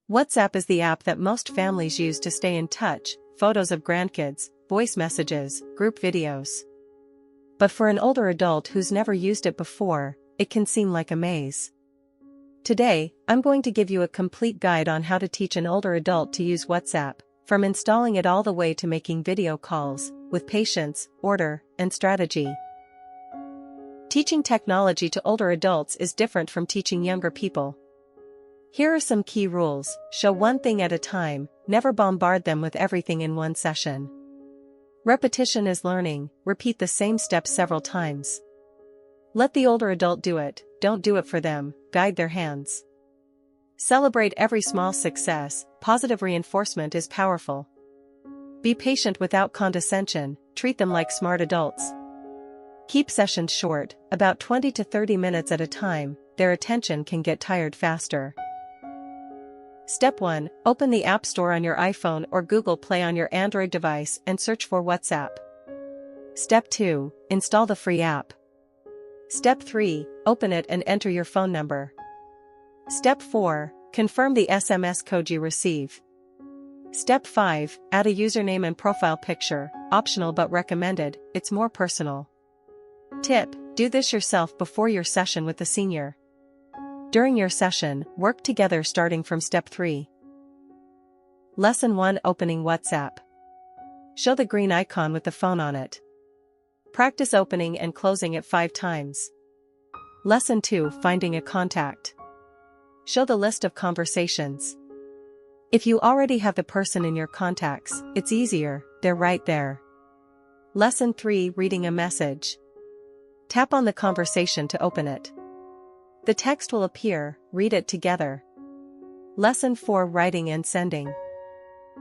WhatsApp is the app that most families use to stay in touch, photos of grandkids, voice messages, group videos. But for an older adult who's never used it before, it can seem like a maze. Today, I'm going to give you a complete guide on how to teach an older adult to use WhatsApp, from installing it all the way to making video calls, with patience, order, and strategy. Teaching technology to older adults is different from teaching younger people. Here are some key rules: show one thing at a time, never bombard them with everything in one session. Repetition is learning, repeat the same steps several times. Let the older adult do it, don't do it for them, guide their hands. Celebrate every small success, positive reinforcement is powerful. Be patient without condescension, treat them like smart adults. Keep sessions short, about 20 to 30 minutes at a time, their attention can get tired faster. Step 1. Open the App Store on your iPhone or Google Play on your Android device and search for WhatsApp. Step 2. Install the free app. Step 3. Open it and enter your phone number. Step 4. Confirm the SMS code you receive. Step 5. Add a username and profile picture, optional but recommended, it's more personal. Tip: do this yourself before your session with the senior. During your session, work together starting from Step 3. Lesson 1: Opening WhatsApp. Show the green icon with the phone on it. Practice opening and closing it 5 times. Lesson 2: Finding a contact. Show the list of conversations. If you already have the person in your contacts, it's easier, they're right there. Lesson 3: Reading a message. Tap on the conversation to open it. The text will appear, read it together. Lesson 4: Writing and sending.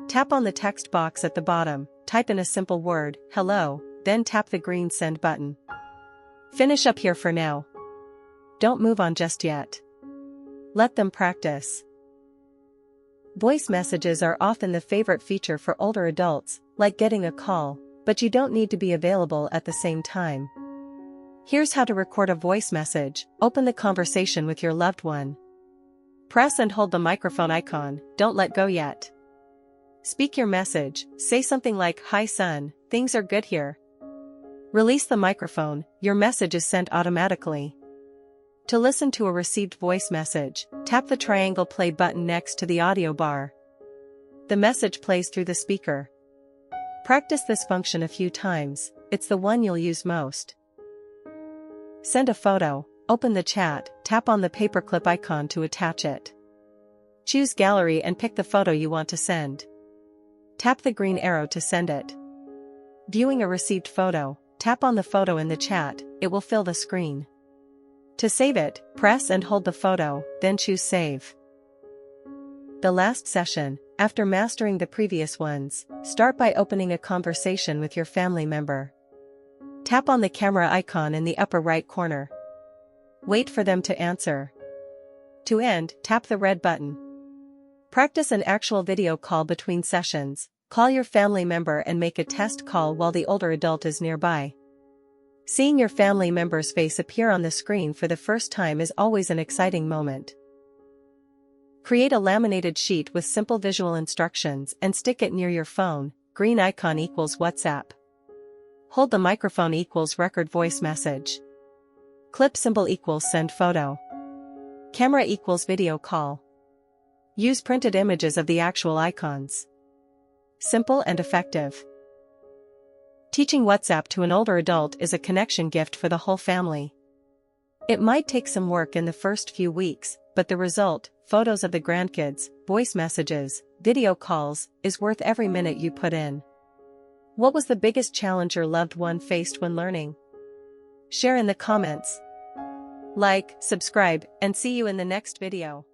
Tap on the text box at the bottom, type in a simple word, hello, then tap the green send button. Finish up here for now. Don't move on just yet. Let them practice. Voice messages are often the favorite feature for older adults, like getting a call, but you don't need to be available at the same time. Here's how to record a voice message: open the conversation with your loved one. Press and hold the microphone icon, don't let go yet. Speak your message, say something like, "Hi son, things are good here." Release the microphone, your message is sent automatically. To listen to a received voice message, tap the triangle play button next to the audio bar. The message plays through the speaker. Practice this function a few times, it's the one you'll use most. Send a photo, open the chat, tap on the paperclip icon to attach it. Choose Gallery and pick the photo you want to send. Tap the green arrow to send it. Viewing a received photo, tap on the photo in the chat, it will fill the screen. To save it, press and hold the photo, then choose Save. The last session, after mastering the previous ones, start by opening a conversation with your family member. Tap on the camera icon in the upper right corner. Wait for them to answer. To end, tap the red button. Practice an actual video call between sessions. Call your family member and make a test call while the older adult is nearby. Seeing your family member's face appear on the screen for the first time is always an exciting moment. Create a laminated sheet with simple visual instructions and stick it near your phone. Green icon equals WhatsApp. Hold the microphone equals record voice message. Clip symbol equals send photo. Camera equals video call. Use printed images of the actual icons. Simple and effective. Teaching WhatsApp to an older adult is a connection gift for the whole family. It might take some work in the first few weeks, but the result, photos of the grandkids, voice messages, video calls, is worth every minute you put in. What was the biggest challenge your loved one faced when learning? Share in the comments. Like, subscribe, and see you in the next video.